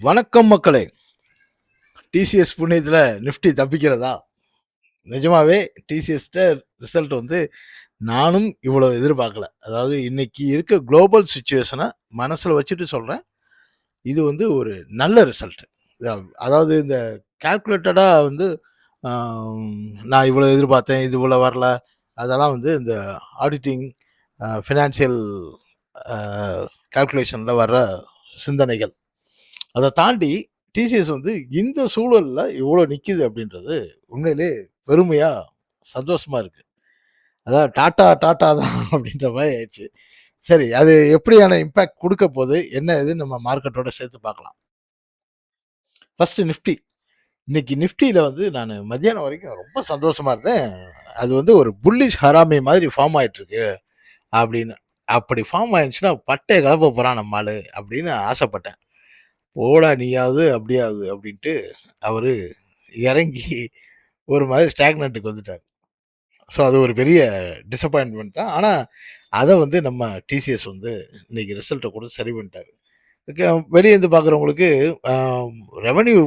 வணக்கம் மக்களே. டிசிஎஸ் புண்ணியத்துல நிஃப்டி தப்பிக்கிறதா? நிஜமாவே டிசிஎஸ்ட ரிசல்ட் வந்து நானும் இவ்வளவு எதிர்பார்க்கல. அதாவது இன்னைக்கு இருக்க குளோபல் சிச்சுவேஷன மனசுல வச்சுட்டு சொல்றேன். இது வந்து ஒரு நல்ல ரிசல்ட். அதாவது இந்த கால்குலேட்டடா வந்து நான் இவ்வளோ எதிர்பார்த்தேன், இது இவ்வளோ வரல. அதெல்லாம் வந்து இந்த ஆடிட்டிங், ஃபினான்சியல் கால்குலேஷன்ல வர்ற சிந்தனைகள். அதை தாண்டி டிசிஎஸ் வந்து இந்த சூழல்ல இவ்வளோ நிக்குது அப்படின்றது உண்மையிலே பெருமையா சந்தோஷமா இருக்கு. அதாவது டாட்டா டாட்டா தான் அப்படின்ற மாதிரி ஆயிடுச்சு. சரி, அது எப்படியான இம்பாக்ட் கொடுக்க போகுது, என்ன இது நம்ம மார்க்கெட்டோட சேர்த்து பார்க்கலாம். First Nifty. இன்னைக்கு நிஃப்டியில வந்து நான் மத்தியானம் வரைக்கும் ரொம்ப சந்தோஷமா இருந்தேன். அது வந்து ஒரு புல்லிஷ் ஹராமி மாதிரி ஃபார்ம் ஆயிட்டு இருக்கு அப்படின்னு. அப்படி ஃபார்ம் ஆயிடுச்சுன்னா பட்டைய கிளப்ப போறான் நம்ம ஆளு அப்படின்னு ஆசைப்பட்டேன். போடா நீயாவது அப்படியாவது அப்படின்ட்டு அவரு இறங்கி ஒரு மாதிரி ஸ்டாக்னண்ட்டுக்கு வந்துட்டார். ஸோ அது ஒரு பெரிய டிசப்பாயின்ட்மெண்ட் தான். ஆனால் அதை வந்து நம்ம டிசிஎஸ் வந்து இன்னைக்கு ரிசல்ட்டை கூட சரி பண்ணிட்டாரு. வெளியே இருந்து பார்க்குறவங்களுக்கு ரெவன்யூ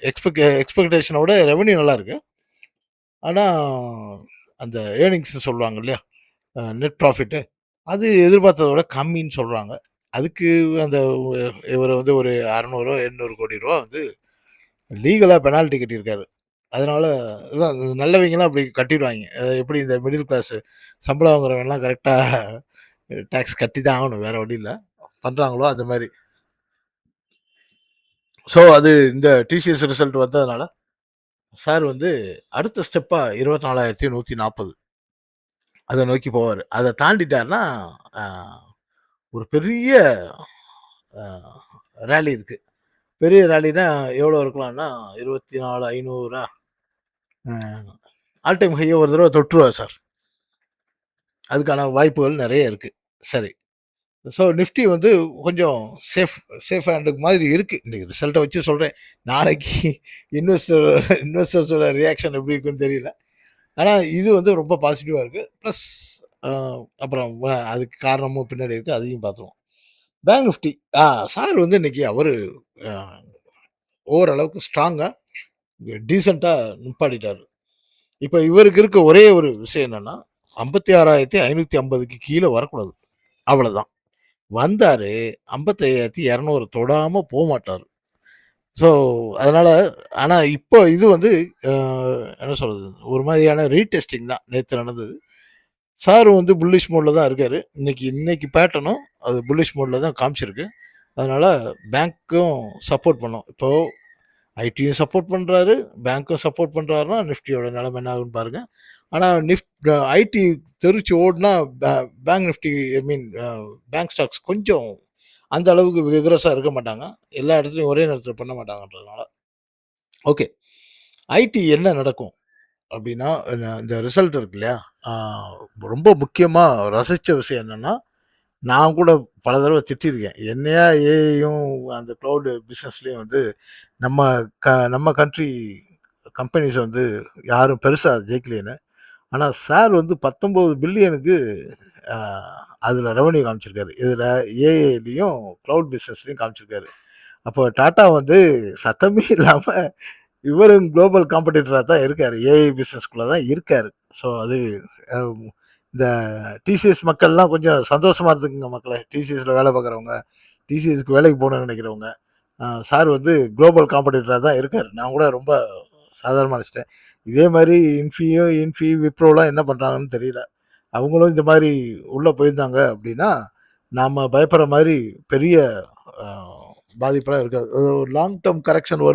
எக்ஸ்பெக்டேஷனோட ரெவன்யூ நல்லா இருக்கு. ஆனால் அந்த ஏர்னிங்ஸ் சொல்லுவாங்க இல்லையா, நெட் ப்ராஃபிட்டு, அது எதிர்பார்த்ததோட கம்மின்னு சொல்கிறாங்க. அதுக்கு அந்த இவர் வந்து ஒரு 600 800 கோடி ரூபா வந்து லீகலாக பெனால்ட்டி கட்டியிருக்காரு. அதனால இதான் நல்லவங்கலாம் அப்படி கட்டிடுவாங்க. எப்படி இந்த மிடில் கிளாஸ் சம்பளம் வாங்குறவங்கலாம் கரெக்டாக டேக்ஸ் கட்டி தான் ஆகணும், வேற வழி இல்லை, பண்ணுறாங்களோ அது மாதிரி. ஸோ அது இந்த டிசிஎஸ் ரிசல்ட் வந்ததுனால சார் வந்து அடுத்த ஸ்டெப்பாக 24,140 அதை நோக்கி போவார். அதை தாண்டிட்டாருன்னா ஒரு பெரிய ரேலி இருக்கு. பெரிய ரேலினா எவ்வளோ இருக்கலாம்னா 24,500 ஆல் டைம் ஹையை ஒரு தடவை தொற்றுவார் சார். அதுக்கான வாய்ப்புகள் நிறைய இருக்கு. சரி, ஸோ நிஃப்டி வந்து கொஞ்சம் சேஃப் ஹேண்டுக்கு மாதிரி இருக்கு. இன்னைக்கு ரிசல்ட்டை வச்சு சொல்கிறேன். நாளைக்கு இன்வெஸ்டர்ஸோட ரியாக்ஷன் எப்படி இருக்குன்னு தெரியல. ஆனால் இது வந்து ரொம்ப பாசிட்டிவாக இருக்குது. ப்ளஸ் அப்புறம் அதுக்கு காரணமும் பின்னாடி இருக்குது, அதையும் பார்த்துருவோம். பேங்க் நிஃப்டி சார் வந்து இன்னைக்கு அவர் ஓரளவுக்கு ஸ்ட்ராங்காக டீசெண்டாக நிப்பாடிட்டார். இப்போ இவருக்கு இருக்க ஒரே ஒரு விஷயம் என்னன்னா 56,550க்கு கீழே வரக்கூடாது, அவ்வளோதான். வந்தார் 55,200 தொடாமல் போக மாட்டார். ஸோ அதனால் ஆனால் இப்போ இது வந்து என்ன சொல்கிறது, ஒரு மாதிரியான ரீடெஸ்டிங் தான் நேற்று நடந்தது. சார் வந்து புல்லிஷ் மோடில் தான் இருக்கார். இன்னைக்கு பேட்டர்னும் அது புல்லிஷ் மோடில் தான் காமிச்சிருக்கு. அதனால் பேங்க்கும் சப்போர்ட் பண்ணோம். இப்போது ஐடியும் சப்போர்ட் பண்ணுறாரு, பேங்க்கும் சப்போர்ட் பண்ணுறாருன்னா நிஃப்டியோட நிலைமை என்ன ஆகுன்னு பாருங்கள். ஆனால் ஐடி தெரிச்சு ஓடுனா பேங்க் நிஃப்டி, ஐ மீன் பேங்க் ஸ்டாக்ஸ் கொஞ்சம் அந்த அளவுக்கு விகரஸாக இருக்க மாட்டாங்க. எல்லா இடத்துலையும் ஒரே நேரத்தில் பண்ண மாட்டாங்கன்றதுனால. ஓகே, ஐடி என்ன நடக்கும் அப்படின்னா, இந்த ரிசல்ட் இருக்கு இல்லையா, ரொம்ப முக்கியமாக ரசித்த விஷயம் என்னென்னா, நான் கூட பல தடவை திட்டிருக்கேன். என்னையா ஏஐயும் அந்த க்ளவுடு பிஸ்னஸ்லேயும் வந்து நம்ம கண்ட்ரி கம்பெனிஸ் வந்து யாரும் பெருசாக ஜெயிக்கலேன்னு. ஆனால் சார் வந்து 19 பில்லியனுக்கு அதில் ரெவன்யூ காமிச்சிருக்காரு. இதில் ஏஏலையும் க்ளவுட் பிஸ்னஸ்லையும் காமிச்சிருக்காரு. அப்போ டாட்டா வந்து சத்தமே இல்லாமல் இவரும் குளோபல் காம்படிட்டராக தான் இருக்கார், ஏஐ பிஸ்னஸ்குள்ளே தான் இருக்கார். ஸோ அது இந்த டிசிஎஸ் மக்கள்லாம் கொஞ்சம் சந்தோஷமாக இருந்துக்குங்க மக்களே. டிசிஎஸில் வேலை பார்க்குறவங்க, டிசிஎஸ்க்கு வேலைக்கு போகணும்னு நினைக்கிறவங்க, சார் வந்து குளோபல் காம்படிட்டராக தான் இருக்கார். நான் கூட ரொம்ப சாதாரணமாக நினச்சிட்டேன். இதே மாதிரி இன்ஃபி விப்ரோலாம் என்ன பண்ணுறாங்கன்னு தெரியல. அவங்களும் இந்த மாதிரி உள்ளே போயிருந்தாங்க அப்படின்னா நாம் பயப்படுற மாதிரி பெரிய பாதிப்பெல்லாம் இருக்காது. ஒரு லாங் டேர்ம் கரெக்ஷன்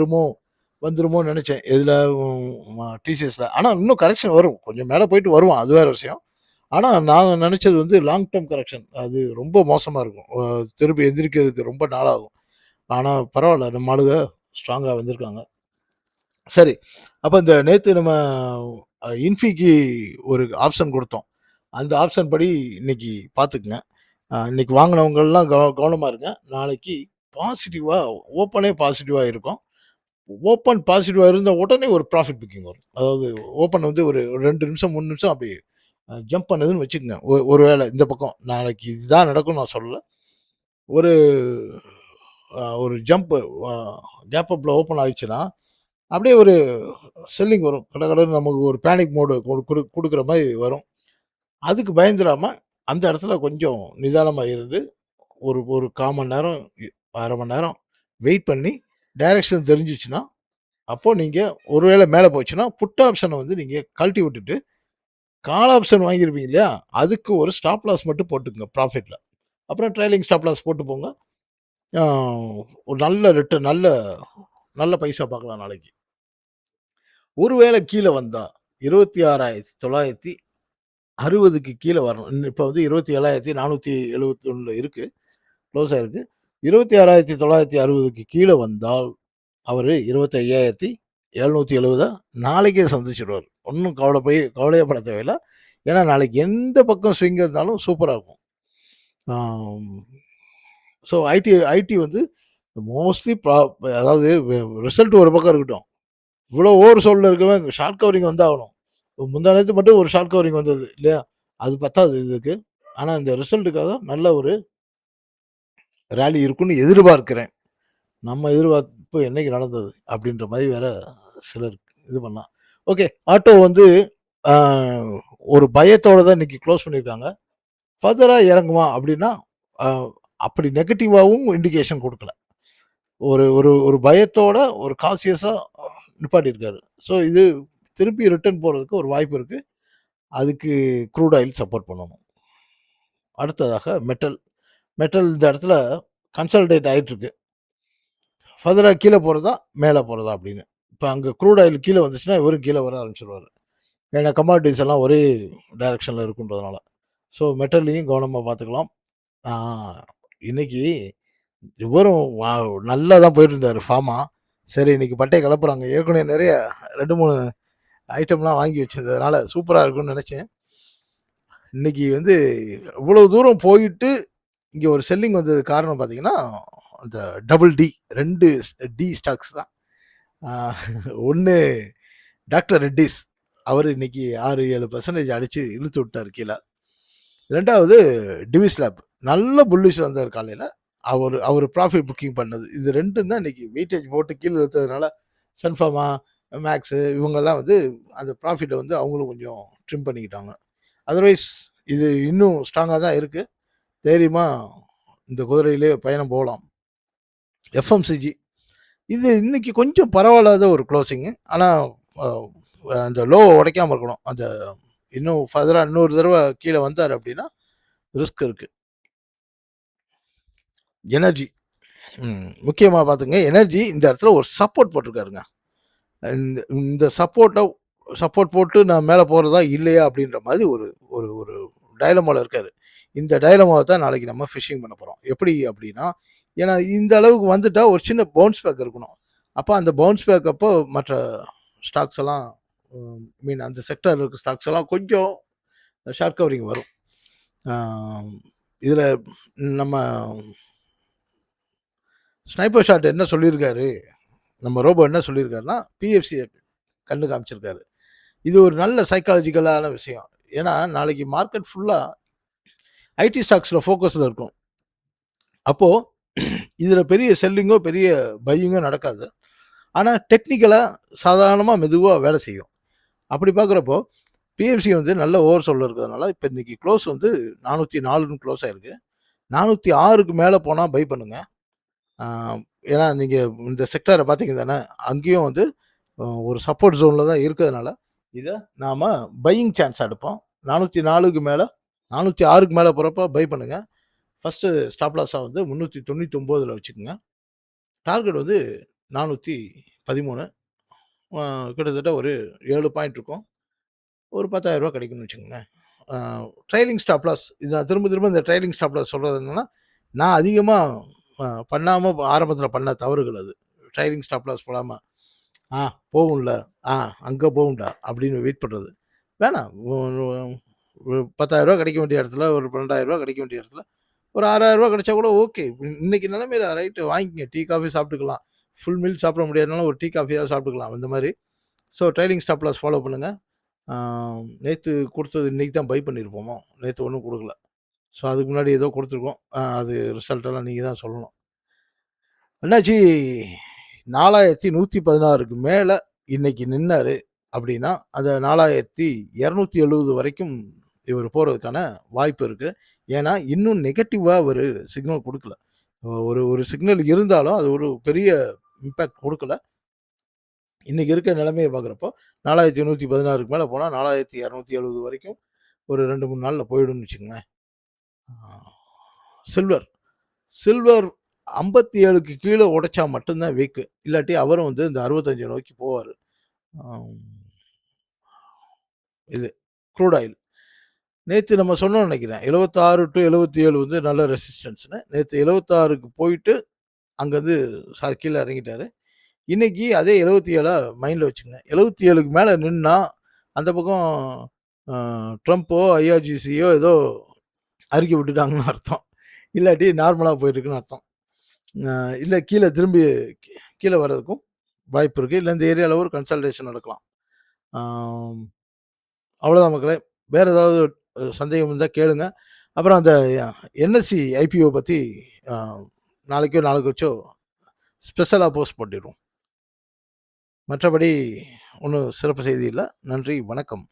வந்துருமோன்னு நினச்சேன் இதில், டிசிஎஸில். ஆனால் இன்னும் கரெக்ஷன் வரும், கொஞ்சம் மேலே போயிட்டு வருவான், அது வேறு விஷயம். ஆனால் நான் நினச்சது வந்து லாங் டேர்ம் கரெக்ஷன் அது ரொம்ப மோசமாக இருக்கும், திருப்பி எந்திரிக்கிறதுக்கு ரொம்ப நாளாகும். ஆனால் பரவாயில்ல, நம்ம ஆளுங்க ஸ்ட்ராங்காக வந்திருக்காங்க. சரி, அப்போ இந்த நேற்று நம்ம இன்ஃபிக்கு ஒரு ஆப்ஷன் கொடுத்தோம். அந்த ஆப்ஷன் படி இன்னைக்கு பார்த்துக்குங்க. இன்னைக்கு வாங்கினவங்கெல்லாம் கவனமாக இருங்க. நாளைக்கு பாசிட்டிவாக ஓப்பனே பாசிட்டிவாக இருக்கும். ஓப்பன் பாசிட்டிவாக இருந்த உடனே ஒரு ப்ராஃபிட் புக்கிங் வரும். அதாவது ஓப்பன் வந்து ஒரு 2 நிமிஷம் 3 நிமிஷம் அப்படி ஜம்ப் பண்ணுதுன்னு வச்சுக்கோங்க. ஒரு வேளை இந்த பக்கம் நாளைக்கு இதுதான் நடக்கும்னு நான் சொல்லலை. ஒரு ஒரு ஜம்ப் கேப் அப்ல ஓப்பன் ஆயிடுச்சுன்னா, அப்படியே ஒரு செல்லிங் வரும். கடகடன்னு நமக்கு ஒரு பேனிக் மோடு குடுக்குற மாரி வரும். அதுக்கு பயந்துராம, அந்த இடத்துல கொஞ்சம் நிதானமா இருந்து, ஒரு ஒரு 1/4 மணி நேரம், 1/2 மணி நேரம் வெயிட் பண்ணி, டைரக்ஷன் தெரிஞ்சுச்சுன்னா, அப்போ நீங்க ஒருவேள மேல போச்சுன்னா, புட் ஆப்ஷன வந்து நீங்க கழட்டி விட்டுட்டு, கால் ஆப்ஷன் வாங்கியிருப்பீங்க இல்லையா? அதுக்கு ஒரு ஸ்டாப் லாஸ் மட்டும் போட்டுக்கங்க ப்ராஃபிட்ல. அப்புறம் ட்ரெய்லிங் ஸ்டாப் லாஸ் போட்டு போங்க. ஆ ஒரு நல்ல ரிட்டர்ன், நல்ல நல்ல பைசா பார்க்கலாம் நாளைக்கு. ஒருவேள கீழ வந்தா 26,960க்கு கீழ வரணும். இப்ப வந்து 27,471 இருக்கு. க்ளோஸ் ஆயிருக்கு. 26,960க்கு கீழ வந்தால், அவரு 25,770 நாளைக்கே சந்திச்சுருவாரு. ஒண்ணும் கவலையே பட தேவையில்ல. ஏன்னா, நாளைக்கு எந்த பக்கம் ஸ்விங் இருந்தாலும் சூப்பரா இருக்கும். ஆம். ஸோ ஐடி ஐடி வந்து மோஸ்ட்லி அதாவது ரிசல்ட் ஒரு பக்கம் இருக்கட்டும். இவ்வளோ ஓவர் சோல்ட்ல இருக்கவன் ஷார்ட் கவரிங் வந்தாகணும். முந்தா நேத்து மட்டும் ஒரு ஷார்ட் கவரிங் வந்தது இல்லையா? அது பத்தாது இதுக்கு. ஆனா, இந்த ரிசல்ட்டுக்காக நல்ல ஒரு ராலி இருக்குன்னு எதிர்பார்க்கிறேன். நம்ம எதிர்பார்ப்பு என்னைக்கு நடந்தது? அப்படின்ற மாரி வேற சிலர் இது பண்ணலாம். ஓகே. ஆட்டோ வந்து அ ஒரு பயத்தோட தான் இன்னைக்கு க்ளோஸ் பண்ணியிருக்காங்க. ஃபர்தரா இறங்குமா அப்படின்னா, அ அப்படி நெகட்டிவாவும் இண்டிகேஷன் குடுக்கல. ஒரு ஒரு ஒரு பயத்தோட ஒரு காஷியஸா நிப்பாட்டியிருக்காரு. ஸோ இது திருப்பி ரிட்டர்ன் போறதுக்கு ஒரு வாய்ப்பு இருக்கு. அதுக்கு க்ரூட் ஆயில் சப்போர்ட் பண்ணணும். அடுத்ததாக மெட்டல். மெட்டல் இந்த இடத்துல கன்சாலிடேட் ஆயிட்டிருக்கு. ஃபர்தரா கீழ போறதா, மேல போறதா அப்படின்னு. இப்ப அங்க க்ரூட் ஆயில் கீழ வந்துச்சுன்னா, இவரும் கீழ வர ஆரம்பிச்சுருவாரு. ஏன்னா கமாடிட்டீஸ் எல்லாம் ஒரே டைரக்ஷன்ல இருக்குன்றதுனால. ஸோ மெட்டல்லயும் கவனமா பார்த்துக்கலாம். ஆ இன்னைக்கு இவரும் நல்லா தான் போயிட்டு இருந்தாரு ஃபார்மா. சரி இன்னைக்கு பட்டைய கிளப்புறாங்க. ஏற்கனவே நெறைய 2, 3 ஐட்டம்லாம் வாங்கி வச்சிருந்ததுனால சூப்பரா இருக்கும்னு நெனச்சேன். இன்னைக்கு வந்து இவ்வளவு தூரம் போயிட்டு, இங்க ஒரு செல்லிங் வந்தது காரணம் பார்த்தீங்கன்னா, அந்த டபுள் டி 2 டி ஸ்டாக்ஸ் தான். ஆ ஒண்ணு டாக்டர் ரெட்டிஸ். அவரு இன்னைக்கு 6, 7% அடிச்சு இழுத்து விட்டாரு கீழ. 2வது டிவிஸ் லேப். நல்ல புல்லிஷ் வந்தாரு காலையில. அவரு ப்ராஃபிட் புக்கிங் பண்ணது. இது 2ம் தான் இன்னைக்கு வெயிட்டேஜ் போட்டு கீழ இழுத்ததுனால, சன்ஃபார்மா, மேக்ஸு இவங்கலாம் வந்து அந்த ப்ராஃபிட்ட வந்து அவங்களும் கொஞ்சம் ட்ரிம் பண்ணிக்கிட்டாங்க. அதர்வைஸ் இது இன்னும் ஸ்ட்ராங்கா தான் இருக்கு. தைரியமா இந்த குதிரையிலே பயணம் போலாம். எஃப்எம்சிஜி இது இன்னைக்கு கொஞ்சம் பரவாயில்லாத ஒரு குளோசிங். ஆனா அ அந்த லோவ உடைக்காம இருக்கணும். அந்த இன்னும் ஃபர்தரா இன்னொரு தடவ கீழ வந்தாரு அப்படின்னா, ரிஸ்க் இருக்கு. எனர்ஜி. முக்கியமா பார்த்துங்க. எனர்ஜி இந்த இடத்துல ஒரு சப்போர்ட் போட்டிருக்காருங்க. இந்த இந்த சப்போர்ட் போட்டு நான் மேல போறதா இல்லையா அப்படின்ற மாதிரி ஒரு ஒரு ஒரு டயலமால இருக்காரு. இந்த டயலமாவ தான் நாளைக்கு நம்ம ஃபிஷிங் பண்ண போறோம். எப்படி அப்படின்னா, ஏன்னா இந்த அளவுக்கு வந்துட்டா ஒரு சின்ன பவுன்ஸ் பேக் இருக்கணும். அப்ப அந்த பவுன்ஸ் பேக் அப்போ மற்ற ஸ்டாக்ஸ் எல்லாம் மீன் அந்த செக்டார்ல இருக்க ஸ்டாக்ஸ் எல்லாம் கொஞ்சம் ஷார்ட் கவரிங் வரும். ஆ இதுல நம்ம ஸ்னைப்பர் ஷாட் என்ன சொல்லியிருக்காரு? நம்ம ரோபோ என்ன சொல்லியிருக்காருன்னா, பிஎஃப்சிய கண்ணு காமிச்சிருக்காரு. இது ஒரு நல்ல சைக்காலஜிக்கலான விஷயம். ஏன்னா, நாளைக்கு மார்க்கெட் ஃபுல்லா ஐடி ஸ்டாக்ஸ்ல ஃபோக்கஸ்ல இருக்கும். அப்போ இதுல பெரிய செல்லிங்கோ, பெரிய பையிங்கோ நடக்காது. ஆனா, டெக்னிக்கலா சாதாரணமா மெதுவா வேலை செய்யும். அப்படி பார்க்குறப்போ, பிஎஃப்சி வந்து நல்ல ஓவர் சோல்ல இருக்கிறதுனால, இப்ப இன்னைக்கு க்ளோஸ் வந்து 404ன்னு க்ளோஸ் ஆயிருக்கு. 406க்கு மேல போனா பை பண்ணுங்க. ஆ ஏன்னா, நீங்க இந்த செக்டார பார்த்தீங்க தானே, அங்கேயும் வந்து ஒரு சப்போர்ட் ஜோன்ல தான் இருக்கிறதுனால, இத நாம பையிங் சான்ஸ் எடுப்போம். 404க்கு மேல 406க்கு மேல போறப்ப பை பண்ணுங்க. ஃபர்ஸ்ட்டு ஸ்டாப் லாஸா வந்து 399ல வச்சுக்கங்க. டார்கெட் வந்து 413 அ கிட்டத்தட்ட ஒரு 7 பாயிண்ட் இருக்கும். ஒரு ரூ. 10,000 கிடைக்கும்னு வச்சுக்கோங்களேன். அ ட்ரெய்லிங் ஸ்டாப் லாஸ் இது நான் திரும்ப திரும்ப இந்த ட்ரெய்லிங் ஸ்டாப் லாஸ் சொல்றது என்னன்னா, நான் அதிகமா பண்ணாம ஆரம்பத்தில பண்ண தவறுகள் அது. ட்ரெய்லிங் ஸ்டாப் லாஸ் போடாம, "ஆ போகும்ல, ஆ அங்க போகும்டா" அப்படின்னு வெயிட் பண்றது. வேணாம். ஒரு ரூ. 10,000 கிடைக்க வேண்டிய இடத்துல, ஒரு ரூ. 12,000 கிடைக்க வேண்டிய இடத்துல, ஒரு ரூ. 6,000 கிடைச்சா கூட ஓகே. இன்னைக்கு நிலைமையில ரைட்டு வாங்கிக்கங்க. டீ, காஃபி சாப்பிட்டுக்கலாம். ஃபுல் மீல் சாப்பிட முடியாதுனாலும் ஒரு டீ, காஃபியாவது சாப்பிட்டுக்கலாம். இந்த மாரி. So trailing stop loss follow பண்ணுங்க. ஆ நேத்து குடுத்தது இன்னைக்கு தான் பை பண்ணியிருப்போமோ! நேத்து ஒண்ணும் குடுக்கல. ஸோ அதுக்கு முன்னாடி ஏதோ குடுத்துருக்கோம். அது ரிசல்ட் எல்லாம் நீங்க தான் சொல்லணும். அண்ணாச்சி 4116க்கு மேல இன்னைக்கு நின்னாரு அப்படின்னா, அந்த 4270 வரைக்கும் இவரு போறதுக்கான வாய்ப்பு இருக்கு. ஏன்னா, இன்னும் நெகட்டிவா அவரு சிக்னல் குடுக்கல. ஒரு ஒரு சிக்னல் இருந்தாலும், அது ஒரு பெரிய இம்பாக்ட் குடுக்கல. இன்னைக்கு இருக்க நிலைமைய பார்க்குறப்போ, 4116க்கு மேல போனா 4270 வரைக்கும் ஒரு 2, 3 நாள்ல போயிடும்னு வச்சுக்கங்களேன். ஆ. சில்வர். சில்வர் 57க்கு கீழ உடைச்சா மட்டும் தான் வீக்கு. இல்லாட்டி அவரும் வந்து இந்த 65 நோக்கி போவாரு. ஆம். இது க்ரூட் ஆயில். நேத்து நம்ம சொன்னோம்னு நெனைக்கிறேன். 76 டூ 77 வந்து நல்ல ரெசிஸ்டன்ஸ்ன்னு. நேத்து 76க்கு போயிட்டு அங்கருந்து கீழ இறங்கிட்டாரு. இன்னைக்கு அதே 77 மைண்ட்ல வச்சுக்கங்க. 77க்கு மேல நின்னா, அந்த பக்கம் அ ட்ரம்போ, ஐஆர்ஜிசியோ ஏதோ அறிக்கை விட்டுட்டாங்கன்னு அர்த்தம். இல்லாட்டி நார்மலா போயிட்டுருக்குன்னு அர்த்தம். அ இல்ல திரும்பி கீழ வர்றதுக்கும் வாய்ப்பு இருக்கு. இல்ல இந்த ஏரியால ஒரு கன்சால்டேஷன் நடக்கலாம். ஆம். அவ்வளோதான் மக்களே. வேற ஏதாவது சந்தேகம் இருந்தா கேளுங்க. அப்புறம் அந்த என்எஸ்சி ஐபிஓ பத்தி அ நாளைக்கோ நாளை கழிச்சோ ஸ்பெஷலா போஸ்ட் பண்ணிருவோம். மற்றபடி ஒண்ணும் சிறப்பு செய்தி இல்ல. நன்றி, வணக்கம்.